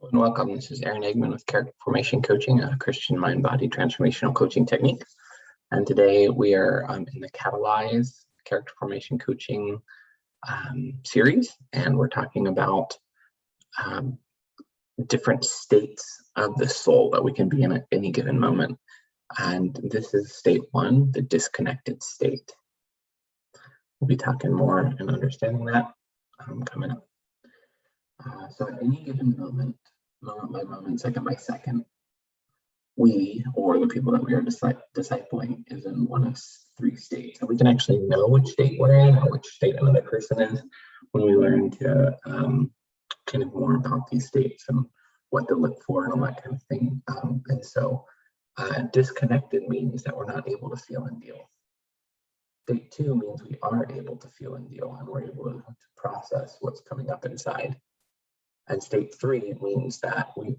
And welcome. This is Aaron Eggman with Character Formation Coaching, a Christian mind-body transformational coaching technique. And today we are in the Catalyze Character Formation Coaching series, and we're talking about different states of the soul that we can be in at any given moment. And this is state one, the disconnected state. We'll be talking more and understanding that coming up. So at any given moment, moment by moment, second by second, we, or the people that we are discipling, is in one of three states. And we can actually know which state we're in or which state another person is when we learn to kind of more about these states and what to look for and all that kind of thing. And so disconnected means that we're not able to feel and deal. State two means we are able to feel and deal, and we're able to process what's coming up inside. And state three means that we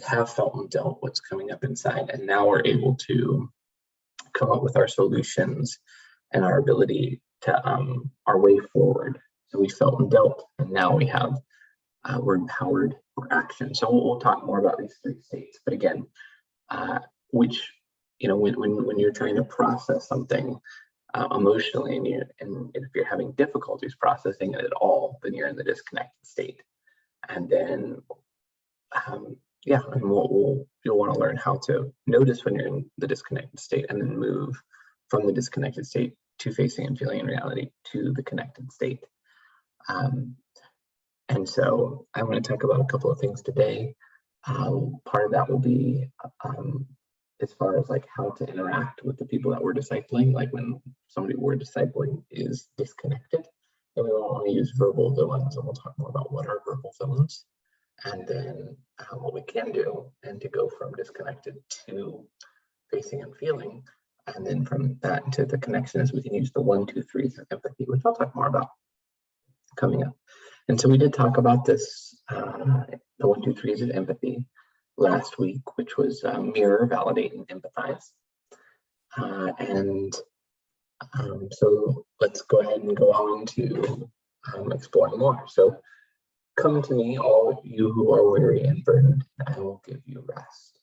have felt and dealt what's coming up inside, and now we're able to come up with our solutions and our ability to our way forward. So we felt and dealt, and now we have we're empowered for action. So we'll talk more about these three states. But again, which when you're trying to process something emotionally, and if you're having difficulties processing it at all, then you're in the disconnected state. And then, and you'll want to learn how to notice when you're in the disconnected state, and then move from the disconnected state to facing and feeling in reality to the connected state. And so I want to talk about a couple of things today. Part of that will be as far as like how to interact with the people that we're discipling, like when somebody we're discipling is disconnected. And we won't want to use verbal villains, and we'll talk more about what are verbal villains, and then what we can do, and to go from disconnected to facing and feeling, and then from that to the connection is we can use the 1, 2, 3s of empathy, which I'll talk more about coming up. And so we did talk about this, the 1, 2, 3s of empathy last week, which was mirror, validate, and empathize. So let's go ahead and go on to exploring more. So come to me, all of you who are weary and burdened, and I will give you rest.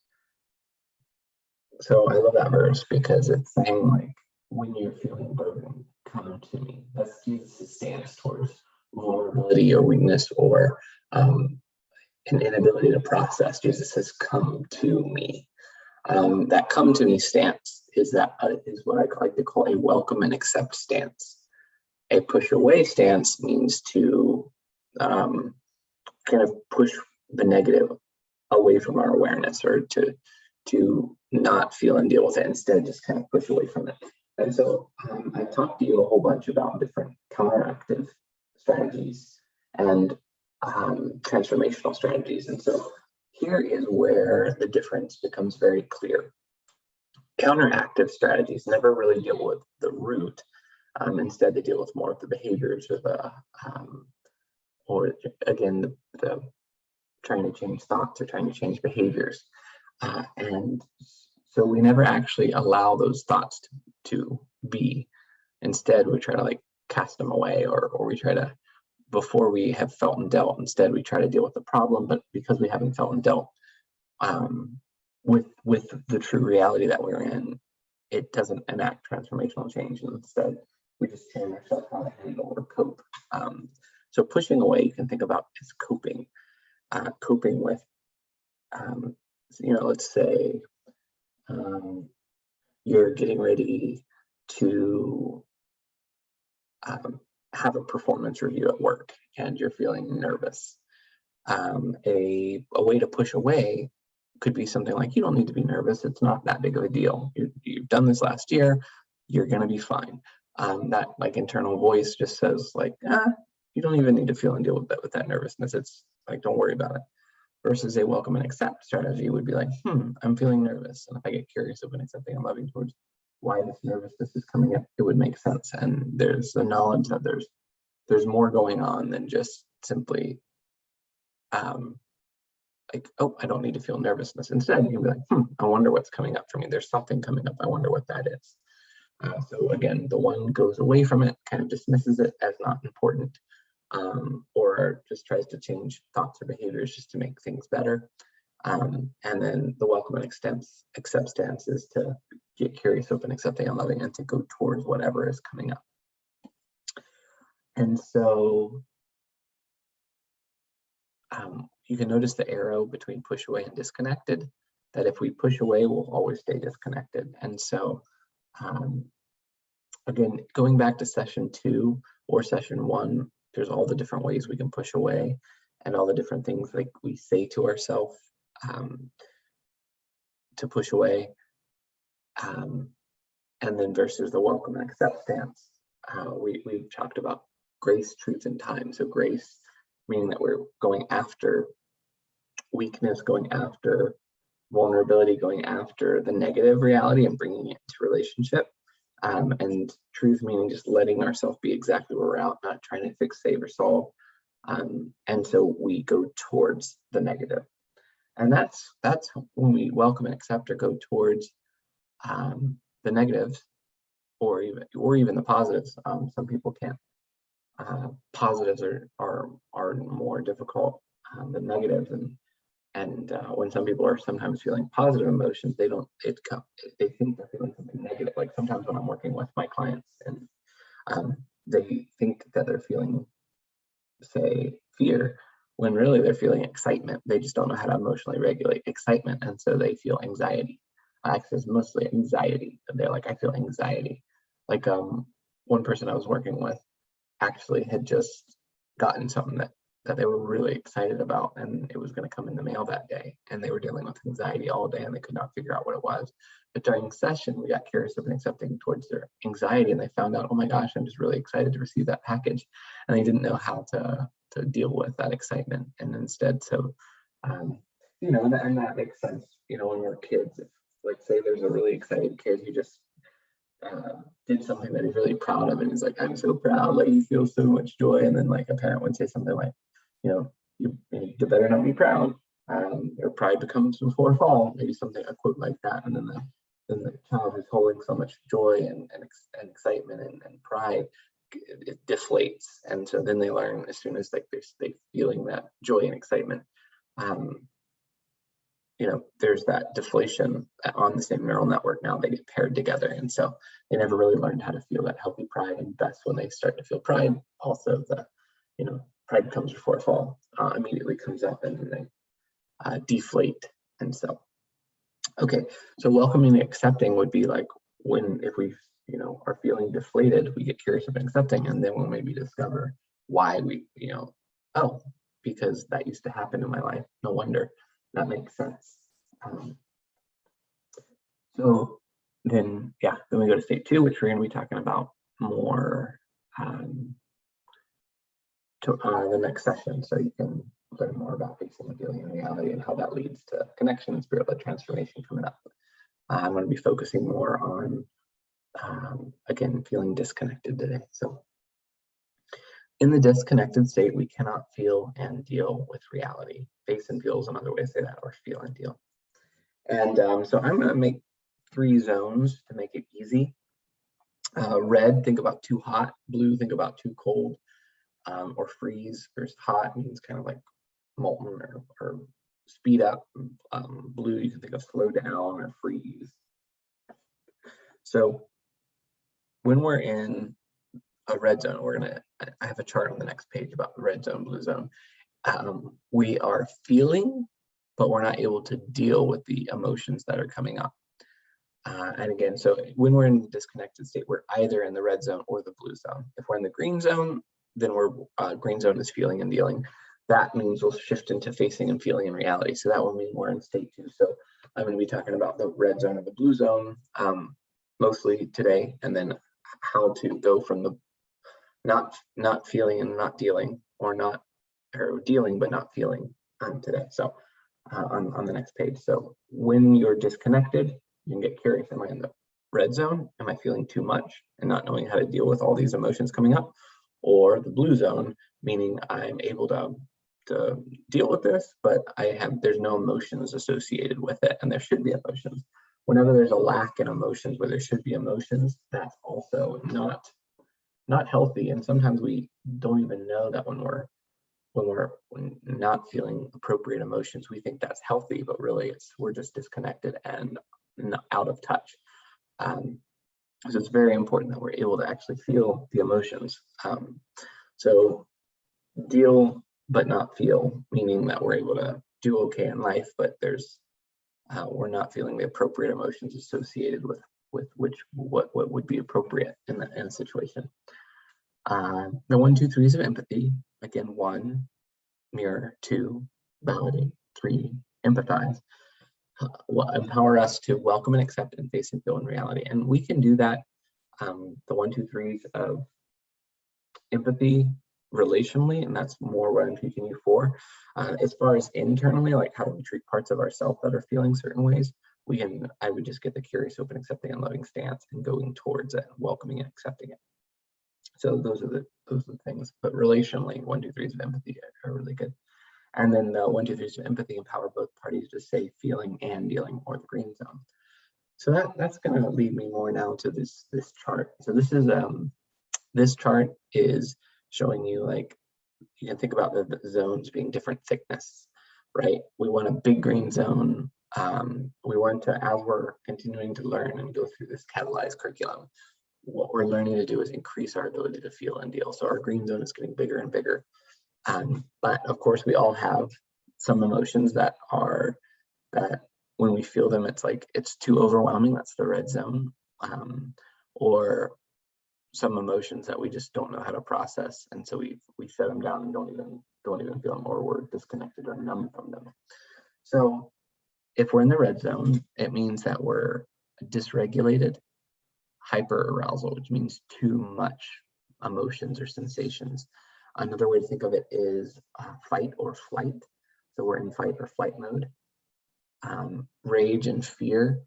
So I love that verse because it's saying, like, when you're feeling burdened, come to me. That's Jesus' stance towards vulnerability or weakness or an inability to process. Jesus says, come to me. That come to me stance is what I like to call a welcome and accept stance. A push away stance means to kind of push the negative away from our awareness, or to not feel and deal with it, instead just kind of push away from it. And so I talked to you a whole bunch about different counteractive strategies and transformational strategies. And so here is where the difference becomes very clear. Counteractive strategies never really deal with the root. Instead, they deal with more of the behaviors or again, the trying to change thoughts or trying to change behaviors. And so we never actually allow those thoughts to be. Instead, we try to like cast them away, or we try to, before we have felt and dealt, instead we try to deal with the problem, but because we haven't felt and dealt with the true reality that we're in, it doesn't enact transformational change. And instead, we just train ourselves how to handle or cope. So pushing away, you can think about as coping. Coping with, let's say you're getting ready to have a performance review at work and you're feeling nervous. A way to push away could be something like, you don't need to be nervous. It's not that big of a deal. You've done this last year. You're going to be fine. That like internal voice just says like, you don't even need to feel and deal with that nervousness. It's like, don't worry about it. Versus a welcome and accept strategy would be like, I'm feeling nervous. And if I get curious about accepting and loving towards why this nervousness is coming up, it would make sense. And there's the knowledge that there's more going on than just simply like, oh, I don't need to feel nervousness. Instead, you can be like, I wonder what's coming up for me. There's something coming up. I wonder what that is. So again, the one goes away from it, kind of dismisses it as not important. or just tries to change thoughts or behaviors just to make things better. And then the welcome and accept stance is to get curious, open, accepting, and loving, and to go towards whatever is coming up. And so you can notice the arrow between push away and disconnected, that if we push away, we'll always stay disconnected. And so again, going back to session 2 or session 1, there's all the different ways we can push away and all the different things like we say to ourselves to push away. And then versus the welcome and accept stance, we've talked about grace, truth, and time. So grace, meaning that we're going after weakness, going after vulnerability, going after the negative reality and bringing it to relationship. And truth, meaning just letting ourselves be exactly where we're at, not trying to fix, save, or solve. And so we go towards the negative. And that's when we welcome and accept or go towards the negatives, or even the positives. Some people can't. Positives are more difficult than negatives, and when some people are sometimes feeling positive emotions, they think they're feeling something negative. Like sometimes when I'm working with my clients and they think that they're feeling, say, fear, when really they're feeling excitement. They just don't know how to emotionally regulate excitement, and so they feel anxiety. Actually, it's mostly anxiety. They're like, I feel anxiety. Like one person I was working with actually had just gotten something that they were really excited about, and it was going to come in the mail that day, and they were dealing with anxiety all day and they could not figure out what it was. But during session, we got curious and accepting towards their anxiety, and they found out, oh my gosh, I'm just really excited to receive that package. And they didn't know how to deal with that excitement. And instead, so you know, and that makes sense, you know, when we're kids. If, like, say there's a really excited kid who just did something that he's really proud of, and he's like, I'm so proud, like he feels so much joy. And then like a parent would say something like, you know, you better not be proud, or pride becomes before a fall, maybe something, a quote like that. And then the child who's holding so much joy and excitement and pride, it deflates. And so then they learn, as soon as like they're feeling that joy and excitement, you know, there's that deflation on the same neural network. Now they get paired together, and so they never really learned how to feel that healthy pride. And that's when they start to feel pride. Also, the, you know, pride comes before a fall, immediately comes up, and then they deflate. And so, okay, so welcoming and accepting would be like when, if we, you know, are feeling deflated, we get curious about accepting, and then we'll maybe discover why we, you know, oh, because that used to happen in my life. No wonder. That makes sense. So then, yeah, then we go to state 2, which we're going to be talking about more the next session. So you can learn more about facing and dealing in reality and how that leads to connection and spirit-led transformation coming up. I'm going to be focusing more on, again, feeling disconnected today. So in the disconnected state, we cannot feel and deal with reality. Face and feel is another way to say that, or feel and deal. And so I'm going to make 3 zones to make it easy. Red, think about too hot. Blue, think about too cold, or freeze. There's hot means kind of like molten or speed up. Blue, you can think of slow down or freeze. So when we're in a red zone, I have a chart on the next page about the red zone, blue zone. We are feeling, but we're not able to deal with the emotions that are coming up. And again, so when we're in the disconnected state, we're either in the red zone or the blue zone. If we're in the green zone, then green zone is feeling and dealing. That means we'll shift into facing and feeling in reality. So that will mean we're in state 2. So I'm going to be talking about the red zone and the blue zone mostly today, and then how to go from the not feeling and not dealing, or dealing but not feeling today. So on the next page. So when you're disconnected, you can get curious. Am I in the red zone? Am I feeling too much and not knowing how to deal with all these emotions coming up? Or the blue zone, meaning I'm able to deal with this, but there's no emotions associated with it, and there should be emotions. Whenever there's a lack in emotions where there should be emotions, that's also not not healthy. And sometimes we don't even know that when we're not feeling appropriate emotions, we think that's healthy, but really we're just disconnected and out of touch. So it's very important that we're able to actually feel the emotions. So deal but not feel, meaning that we're able to do okay in life, but we're not feeling the appropriate emotions associated with what would be appropriate in a situation. The 1, 2, 3s of empathy. Again, 1, mirror. 2, validate. 3, empathize. Empower us to welcome and accept and face and feel in reality. And we can do that, the 1, 2, 3s of empathy relationally, and that's more what I'm teaching you for. As far as internally, like how do we treat parts of ourselves that are feeling certain ways, I would just get the curious, open, accepting, and loving stance and going towards it, welcoming and accepting it. So those are the things. But relationally, 1, 2, 3s of empathy are really good. And then the 1, 2, 3s of empathy empower both parties to say feeling and dealing, or the green zone. So that's going to lead me more now to this chart. So this chart is showing you, like, you can think about the zones being different thickness, right? We want a big green zone. We want to, as we're continuing to learn and go through this Catalyze curriculum, what we're learning to do is increase our ability to feel and deal. So our green zone is getting bigger and bigger. But of course, we all have some emotions that when we feel them, it's like it's too overwhelming. That's the red zone. Or some emotions that we just don't know how to process, and so we shut them down and don't even feel them, or we're disconnected or numb from them. So if we're in the red zone, it means that we're dysregulated, hyperarousal, which means too much emotions or sensations. Another way to think of it is fight or flight. So we're in fight or flight mode. Rage and fear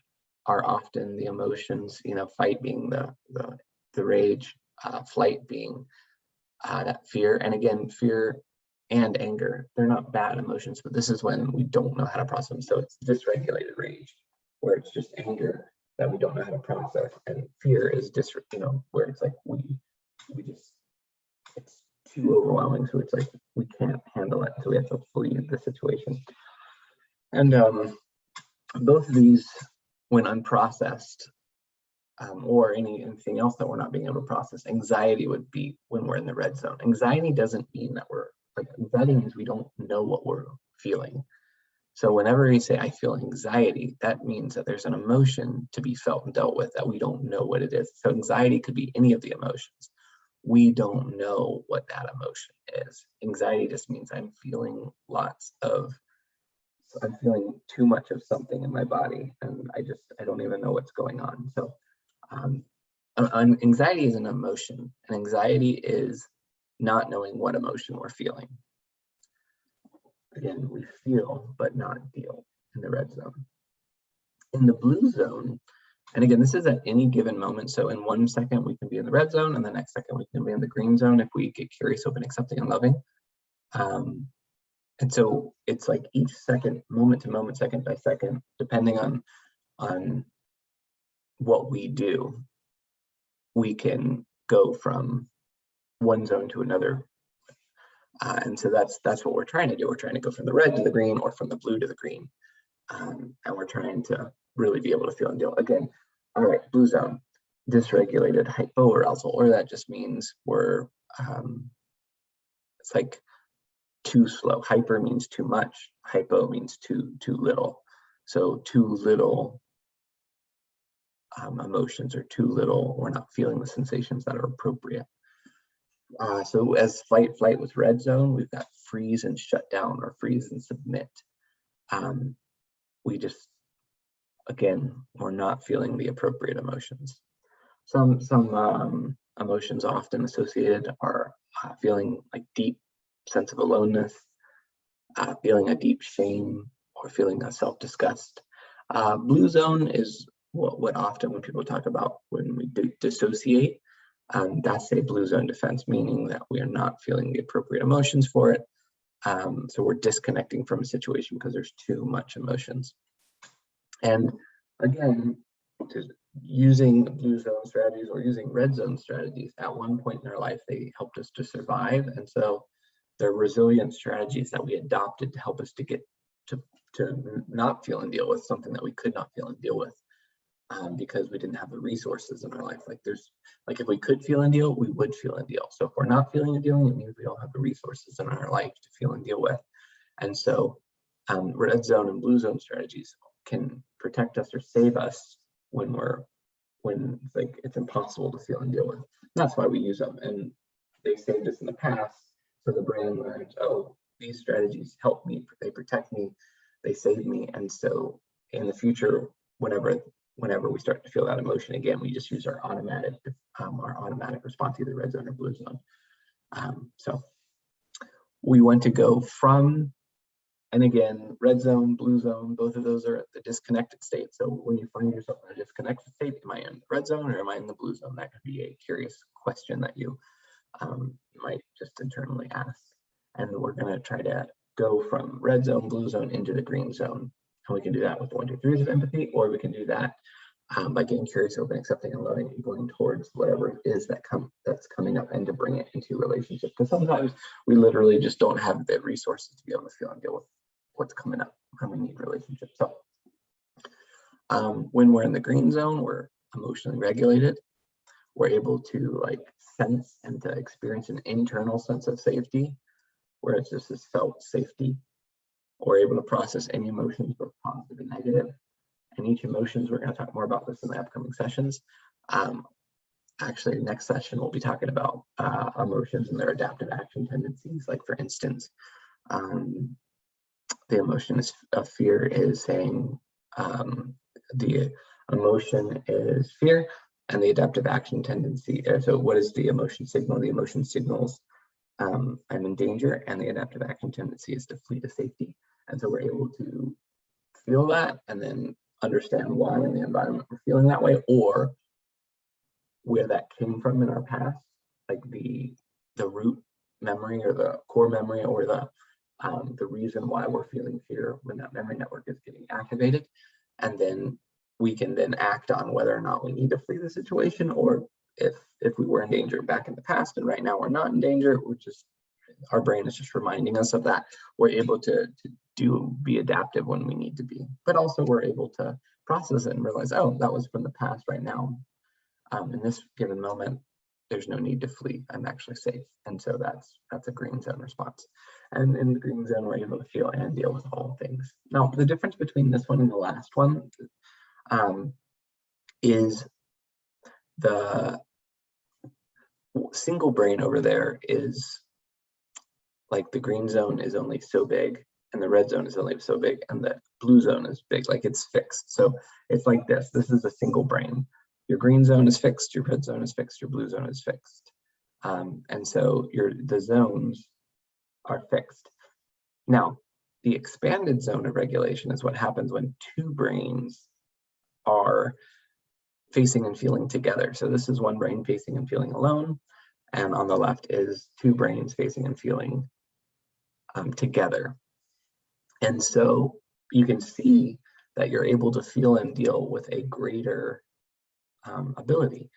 are often the emotions, fight being the rage, flight being that fear. And again, fear and anger, they're not bad emotions, but this is when we don't know how to process them. So it's dysregulated rage, where it's just anger that we don't know how to process, and fear is where it's like it's too overwhelming, so it's like we can't handle it, so we have to flee the situation. And both of these, when unprocessed, or anything else that we're not being able to process, anxiety would be when we're in the red zone. Anxiety doesn't mean that anxiety means we don't know what we're feeling. So whenever we say, I feel anxiety, that means that there's an emotion to be felt and dealt with that we don't know what it is. So anxiety could be any of the emotions. We don't know what that emotion is. Anxiety just means I'm feeling too much of something in my body, and I don't even know what's going on. So anxiety is an emotion, and anxiety is not knowing what emotion we're feeling. Again, we feel but not deal in the red zone. In the blue zone, and again, this is at any given moment. So in 1 second, we can be in the red zone, and the next second, we can be in the green zone if we get curious, open, accepting, and loving. And so it's like each second, moment to moment, second by second, depending on what we do, we can go from one zone to another. And so that's what we're trying to do. We're trying to go from the red to the green, or from the blue to the green. And we're trying to really be able to feel and deal. Again, all right, blue zone, dysregulated hypoarousal, or that just means we're, it's like too slow. Hyper means too much. Hypo means too little. So too little emotions, or too little, we're not feeling the sensations that are appropriate. So as flight with red zone, we've got freeze and shut down, or freeze and submit. We just, again, we're not feeling the appropriate emotions. Some emotions often associated are feeling like deep sense of aloneness, feeling a deep shame, or feeling a self-disgust. Blue zone is what often when people talk about when we dissociate, that's a blue zone defense, meaning that we are not feeling the appropriate emotions for it. So we're disconnecting from a situation because there's too much emotions. And again, using blue zone strategies or using red zone strategies, at one point in our life, they helped us to survive. And so they're resilient strategies that we adopted to help us to get to not feel and deal with something that we could not feel and deal with, because we didn't have the resources in our life. Like if we could feel and deal, we would feel and deal. So if we're not feeling and dealing, it means we don't have the resources in our life to feel and deal with. And so red zone and blue zone strategies can protect us or save us when like it's impossible to feel and deal with. And that's why we use them. And they saved us in the past. So the brain learned, oh, these strategies help me, they protect me, they save me. And so in the future, whenever we start to feel that emotion again, we just use our automatic response, either red zone or blue zone. So we want to go from, and again, red zone, blue zone, both of those are at the disconnected state. So when you find yourself in a disconnected state, am I in the red zone or am I in the blue zone? That could be a curious question that you might just internally ask. And we're going to try to go from red zone, blue zone into the green zone. And we can do that with 1, 2, 3 of empathy, or we can do that by getting curious, open, accepting, and loving, and going towards whatever it is that's coming up, and to bring it into relationship. Because sometimes we literally just don't have the resources to be able to feel and deal with what's coming up, and we need relationships. So when we're in the green zone, we're emotionally regulated. We're able to like sense and to experience an internal sense of safety, where it's just this felt safety. We're able to process any emotions, both positive and negative. And each emotions, we're going to talk more about this in the upcoming sessions. Actually, next session, we'll be talking about emotions and their adaptive action tendencies. Like for instance, the emotion of fear is saying, the emotion is fear, and the adaptive action tendency. So what is the emotion signal? The emotion signals I'm in danger, and the adaptive action tendency is to flee to safety. And so we're able to feel that and then understand why in the environment we're feeling that way, or where that came from in our past, like the root memory or the core memory, or the reason why we're feeling fear when that memory network is getting activated. And then we can then act on whether or not we need to flee the situation, or if we were in danger back in the past and right now we're not in danger, which is our brain is just reminding us of that. We're able to be adaptive when we need to be, but also we're able to process it and realize, oh, that was from the past. Right now, in this given moment, there's no need to flee. I'm actually safe. And so that's a green zone response. And in the green zone, we're able to feel and deal with all things. Now, the difference between this one and the last one is the single brain over there is like the green zone is only so big, and the red zone is only so big, and the blue zone is big, like it's fixed. So it's like this is a single brain. Your green zone is fixed, your red zone is fixed, your blue zone is fixed. And so the zones are fixed. Now, the expanded zone of regulation is what happens when two brains are facing and feeling together. So this is one brain facing and feeling alone, and on the left is two brains facing and feeling together. And so you can see that you're able to feel and deal with a greater ability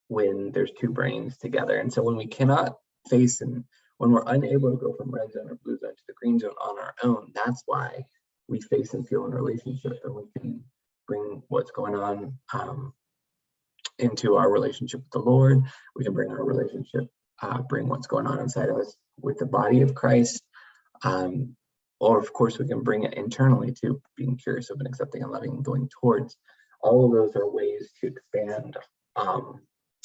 when there's two brains together. And so when we cannot face and when we're unable to go from red zone or blue zone to the green zone on our own, that's why we face and feel in relationship, and we can bring what's going on into our relationship with the Lord. We can bring our relationship, bring what's going on inside of us with the body of Christ. Or of course, we can bring it internally to being curious, open, accepting, and loving, and going towards. All of those are ways to expand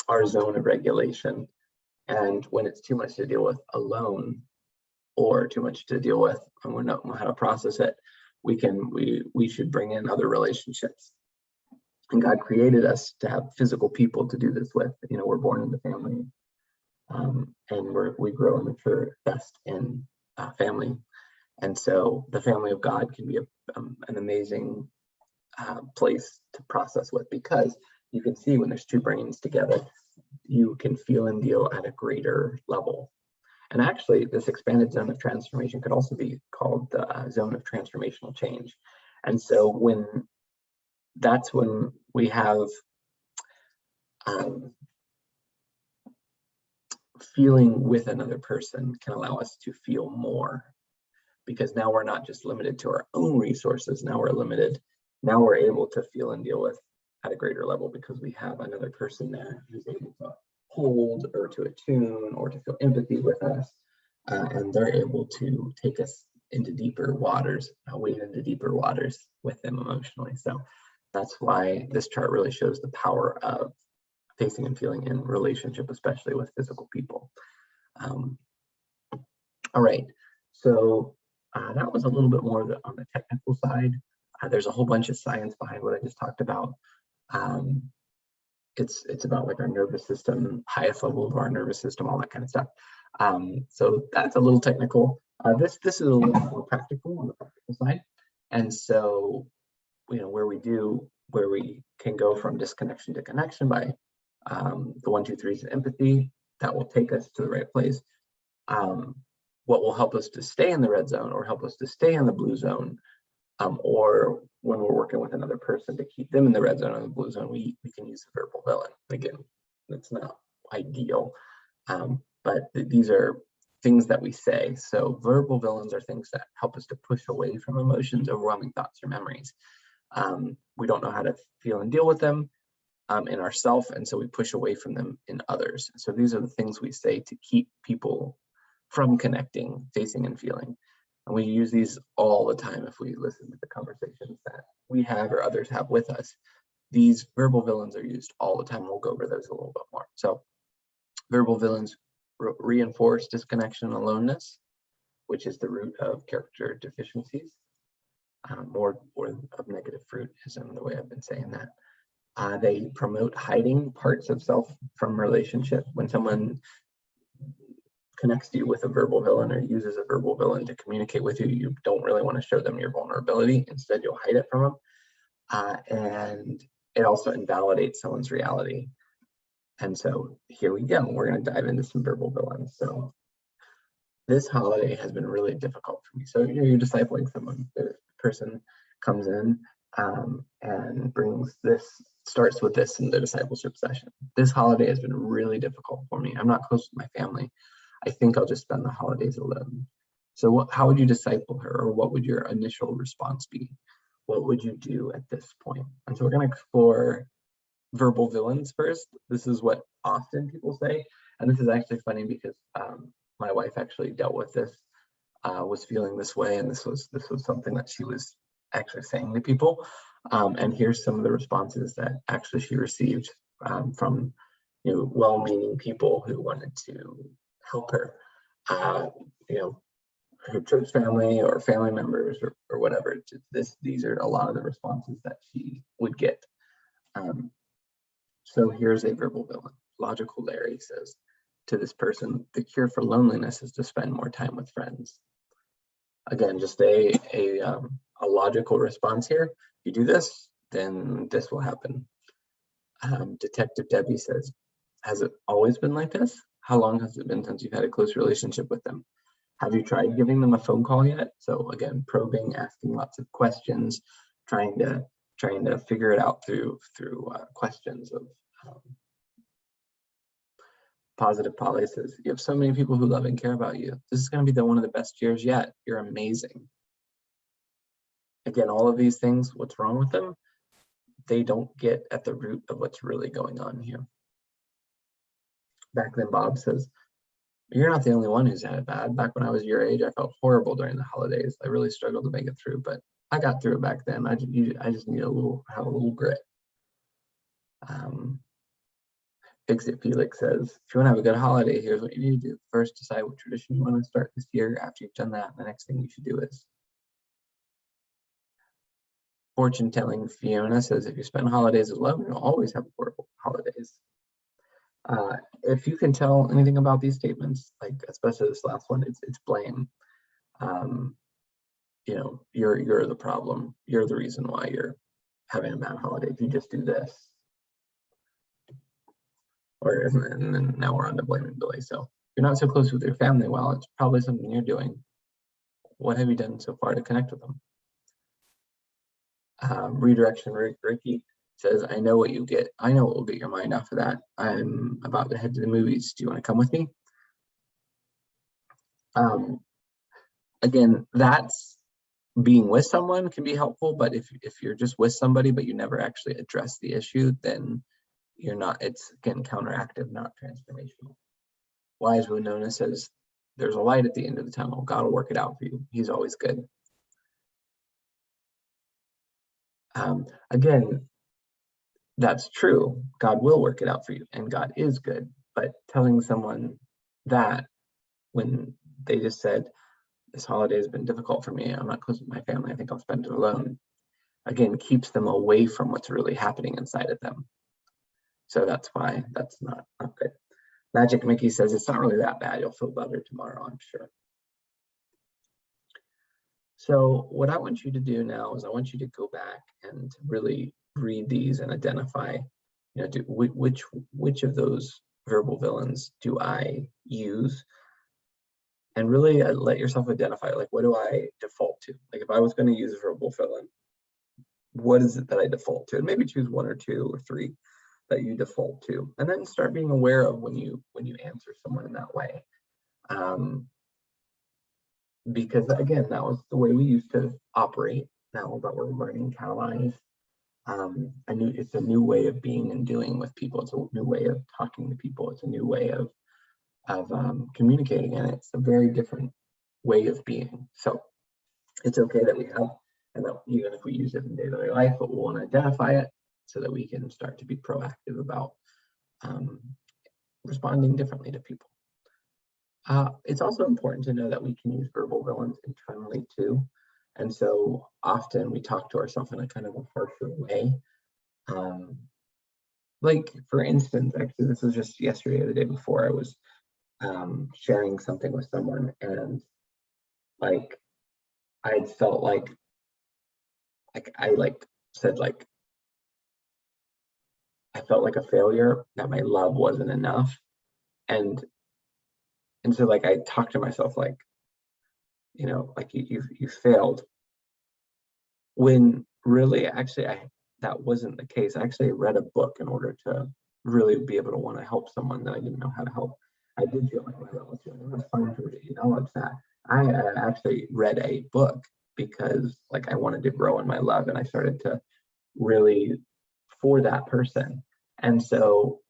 our zone of regulation. And when it's too much to deal with alone, or too much to deal with and we don't know how to process it, we should bring in other relationships. And God created us to have physical people to do this with. You know, we're born in the family, and we grow and mature best in family. And so the family of God can be an amazing place to process with, because you can see when there's two brains together, you can feel and deal at a greater level. And actually, this expanded zone of transformation could also be called the zone of transformational change. And so when that's when we have feeling with another person can allow us to feel more, because now we're not just limited to our own resources. Now we're able to feel and deal with at a greater level because we have another person there who's able to hold or to attune or to feel empathy with us, and they're able to take us into deeper waters, wade into deeper waters with them emotionally. So that's why this chart really shows the power of facing and feeling in relationship, especially with physical people. All right, so that was a little bit more on the technical side. There's a whole bunch of science behind what I just talked about. It's about like our nervous system, highest level of our nervous system, all that kind of stuff. So that's a little technical. This is a little more practical on the practical side. And so, where we can go from disconnection to connection by the 1, 2, 3s of empathy, that will take us to the right place. What will help us to stay in the red zone or help us to stay in the blue zone, or when we're working with another person to keep them in the red zone or the blue zone, we can use the verbal villain. Again, that's not ideal, but these are things that we say. So verbal villains are things that help us to push away from emotions, overwhelming thoughts, or memories. We don't know how to feel and deal with them in ourselves, and so we push away from them in others. So these are the things we say to keep people from connecting, facing, and feeling. And we use these all the time if we listen to the conversations that we have or others have with us. These verbal villains are used all the time. We'll go over those a little bit more. So verbal villains reinforce disconnection and aloneness, which is the root of character deficiencies, or of negative fruit is the way I've been saying that. They promote hiding parts of self from relationship. When someone connects you with a verbal villain or uses a verbal villain to communicate with you, you don't really want to show them your vulnerability. Instead, you'll hide it from them. And it also invalidates someone's reality. And so here we go. We're going to dive into some verbal villains. So this holiday has been really difficult for me. So you're discipling someone. The person comes in and starts with this in the discipleship session. This holiday has been really difficult for me. I'm not close to my family. I think I'll just spend the holidays alone. So how would you disciple her, or what would your initial response be? What would you do at this point? And so we're going to explore verbal villains first. This is what often people say, and this is actually funny because my wife actually dealt with this, was feeling this way, and this was something that she was actually saying to people. And here's some of the responses that actually she received from well-meaning people who wanted to help her, her church family or family members or whatever. These are a lot of the responses that she would get. So here's a verbal villain. Logical Larry says to this person, the cure for loneliness is to spend more time with friends. Again, just a logical response here. If you do this, then this will happen. Detective Debbie says, has it always been like this? How long has it been since you've had a close relationship with them? Have you tried giving them a phone call yet? So again, probing, asking lots of questions, trying to figure it out through questions of Positive Polly says, you have so many people who love and care about you. This is going to be one of the best years yet. You're amazing. Again, all of these things, what's wrong with them? They don't get at the root of what's really going on here. Back then, Bob says, you're not the only one who's had it bad. Back when I was your age, I felt horrible during the holidays. I really struggled to make it through, but I got through it back then. I just need to have a little grit. Fix It Felix says, if you want to have a good holiday, here's what you need to do. First, decide what tradition you want to start this year. After you've done that, the next thing you should do is. Fortune Telling Fiona says, if you spend holidays alone, you'll always have horrible holidays. If you can tell anything about these statements, like especially this last one, it's blame. You're the problem. You're the reason why you're having a bad holiday. If you just do this. And then now we're on to blaming Billy. So you're not so close with your family. Well, it's probably something you're doing. What have you done so far to connect with them? Redirection Ricky says, I know what you get. I know what will get your mind off of that. I'm about to head to the movies. Do you want to come with me? Again, that's being with someone can be helpful, but if you're just with somebody but you never actually address the issue, then you're not, it's again counteractive, not transformational. Wise Winona says, there's a light at the end of the tunnel. God will work it out for you. He's always good. Again, that's true. God will work it out for you, and God is good. But telling someone that when they just said, this holiday has been difficult for me, I'm not close with my family, I think I'll spend it alone, again, keeps them away from what's really happening inside of them. So that's why that's not good. Magic Mickey says, it's not really that bad. You'll feel better tomorrow, I'm sure. So what I want you to do now is I want you to go back and really read these and identify, which of those verbal villains do I use? And really let yourself identify, like, what do I default to? Like, if I was going to use a verbal villain, what is it that I default to? And maybe choose one or two or three that you default to, and then start being aware of when you answer someone in that way. Because again, that was the way we used to operate. Now that we're learning Catalyze, it's a new way of being and doing with people. It's a new way of talking to people. It's a new way of communicating, and it's a very different way of being. So it's okay that we have, and that even if we use it in daily life, but we'll want to identify it so that we can start to be proactive about responding differently to people. It's also important to know that we can use verbal villains internally too. And so often we talk to ourselves in a kind of a harsher way. Like, for instance, actually, this was just yesterday or the day before, I was sharing something with someone, and like, I had felt like I said, like, I felt like a failure, that my love wasn't enough. And so, like, I talked to myself, like, like, you failed, when really, actually, that wasn't the case. I actually read a book in order to really be able to want to help someone that I didn't know how to help. I did feel like my love was feeling. It was fine to acknowledge that. I actually read a book because, like, I wanted to grow in my love, and I started to really for that person. And so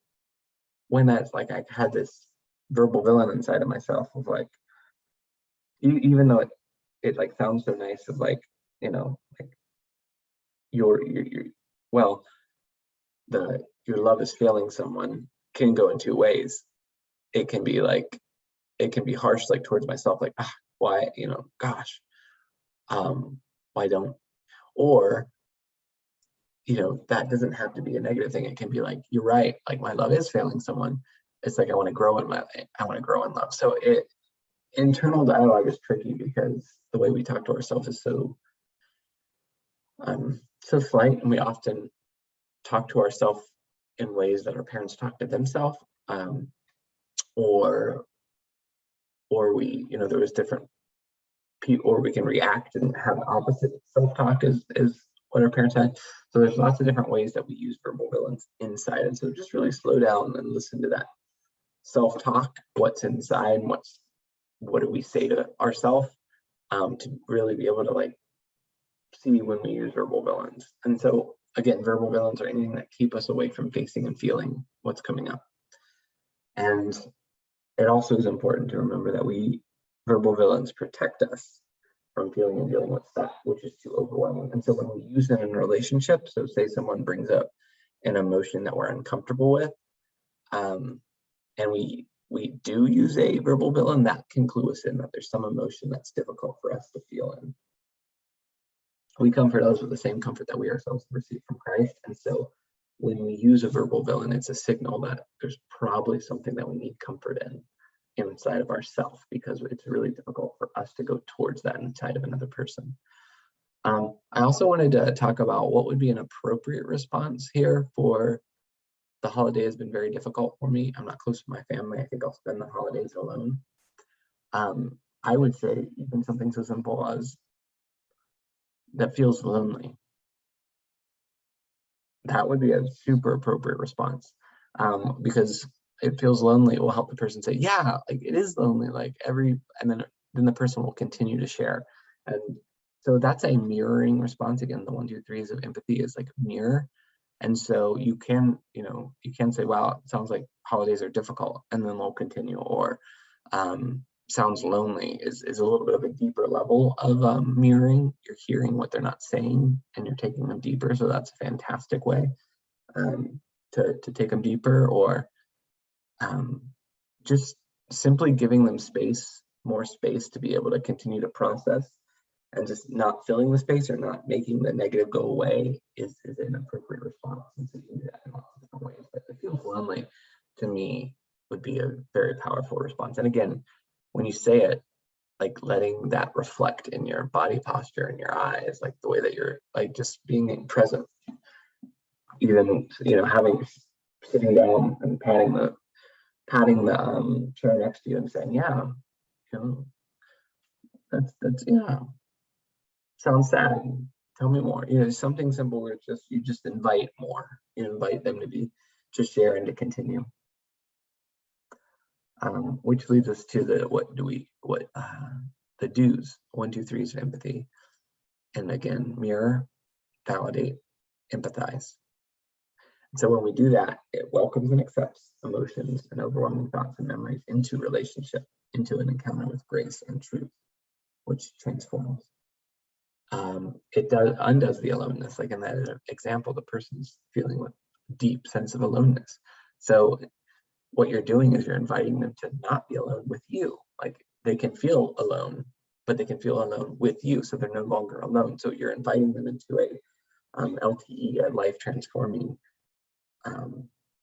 when that's like, I had this verbal villain inside of myself of like, even though it like sounds so nice of like, like your well, your love is failing someone can go in two ways. It can be like, it can be harsh, like towards myself, like, why, gosh, why don't, or that doesn't have to be a negative thing. It can be like, you're right, like, my love is failing someone. It's like, I want to grow in love. So internal dialogue is tricky because the way we talk to ourselves is so slight, and we often talk to ourselves in ways that our parents talk to themselves, or we, there was different people, or we can react and have opposite self-talk as what our parents had. So there's lots of different ways that we use verbal villains inside. And so just really slow down and listen to that self-talk, what's inside, and what do we say to ourselves, to really be able to like see when we use verbal villains. And so again, verbal villains are anything that keep us away from facing and feeling what's coming up. And it also is important to remember that verbal villains protect us from feeling and dealing with stuff which is too overwhelming. And so when we use them in relationships, so say someone brings up an emotion that we're uncomfortable with, and we do use a verbal villain, that can clue us in that there's some emotion that's difficult for us to feel in. We comfort others with the same comfort that we ourselves receive from Christ. And so when we use a verbal villain, it's a signal that there's probably something that we need comfort in inside of ourselves, because it's really difficult for us to go towards that inside of another person. I also wanted to talk about what would be an appropriate response here for the holiday has been very difficult for me. I'm not close to my family. I think I'll spend the holidays alone. I would say even something so simple as that feels lonely. that would be a super appropriate response, because it feels lonely. It will help the person say, yeah, like it is lonely, like and then the person will continue to share. And so that's a mirroring response. Again, the 1, 2, 3s of empathy is like mirror. And so you can say, wow, it sounds like holidays are difficult, and then they'll continue. Or sounds lonely is a little bit of a deeper level of mirroring. You're hearing what they're not saying and you're taking them deeper. So that's a fantastic way to take them deeper. Or just simply giving them more space to be able to continue to process, and just not filling the space or not making the negative go away is an appropriate response. And so you can do that in lots of different ways. But it feels lonely, to me, would be a very powerful response. And again, when you say it, like letting that reflect in your body posture and your eyes, like the way that you're like just being present, even sitting down and patting the chair next to you and saying, yeah, that's yeah, sounds sad, tell me more. Something simple where you just invite more. You invite them to share and to continue. Which leads us to the do's, 1, 2, 3s of empathy. And again, mirror, validate, empathize. So when we do that, it welcomes and accepts emotions and overwhelming thoughts and memories into relationship, into an encounter with grace and truth, which transforms. It undoes the aloneness. Like in that example, the person's feeling with deep sense of aloneness. So what you're doing is you're inviting them to not be alone with you. Like they can feel alone, but they can feel alone with you. So they're no longer alone. So you're inviting them into a LTE, a life transforming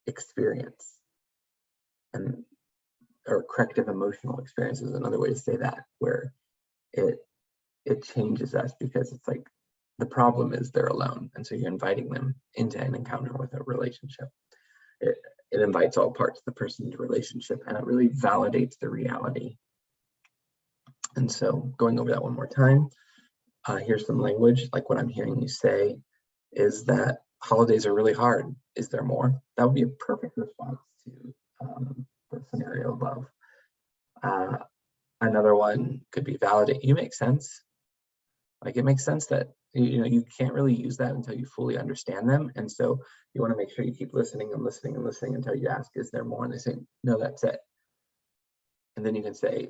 experience, or corrective emotional experience is another way to say that, where it changes us, because it's like the problem is they're alone, and so you're inviting them into an encounter with a relationship. It invites all parts of the person into relationship, and it really validates the reality. And so going over that one more time, here's some language. Like what I'm hearing you say is that holidays are really hard. Is there more? That would be a perfect response to the scenario above. Another one could be validate. You make sense. Like it makes sense that you can't really use that until you fully understand them. And so you want to make sure you keep listening and listening and listening until you ask, is there more? And they say, no, that's it. And then you can say,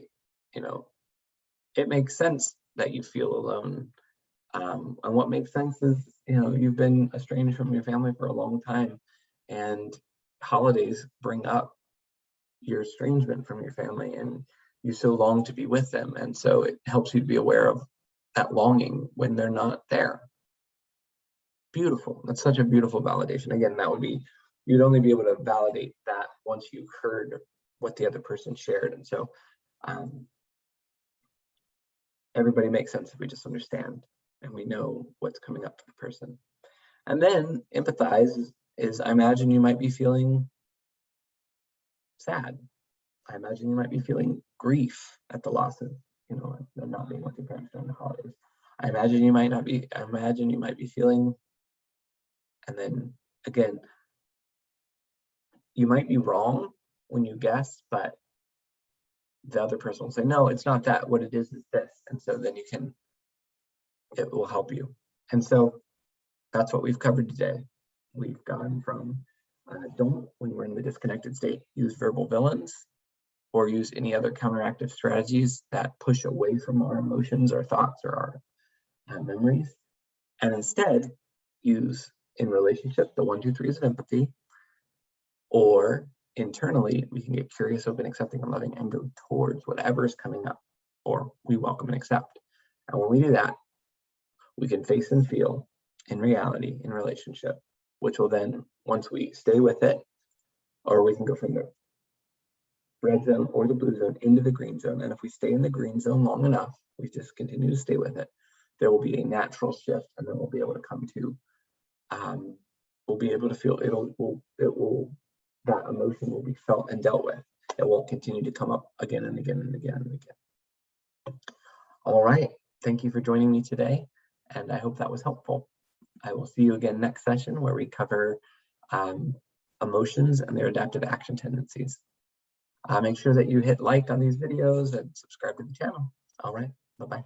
it makes sense that you feel alone. And what makes sense is, you've been estranged from your family for a long time, and holidays bring up your estrangement from your family, and you so long to be with them. And so it helps you to be aware of that longing when they're not there. Beautiful. That's such a beautiful validation. Again, you'd only be able to validate that once you heard what the other person shared. And so everybody makes sense if we just understand and we know what's coming up for the person. And then empathize is I imagine you might be feeling sad. I imagine you might be feeling grief at the loss of, not being with your parents during the holidays. I imagine you might be feeling, and then again, you might be wrong when you guess, but the other person will say, no, it's not that. What it is this. And so then it will help you. And so that's what we've covered today. We've gone from don't, when we're in the disconnected state, use verbal villains or use any other counteractive strategies that push away from our emotions, our thoughts, or our memories. And instead use in relationship the 1, 2, 3s of empathy, or internally, we can get curious, open, accepting, and loving and go towards whatever is coming up, or we welcome and accept. And when we do that, we can face and feel in reality, in relationship, which will then, once we stay with it, or we can go from the red zone or the blue zone into the green zone. And if we stay in the green zone long enough, we just continue to stay with it, there will be a natural shift, and then we'll be able to come to, we'll be able to feel that emotion will be felt and dealt with. It won't continue to come up again and again and again and again. All right, thank you for joining me today, and I hope that was helpful. I will see you again next session where we cover emotions and their adaptive action tendencies. Make sure that you hit like on these videos and subscribe to the channel. All right, bye-bye.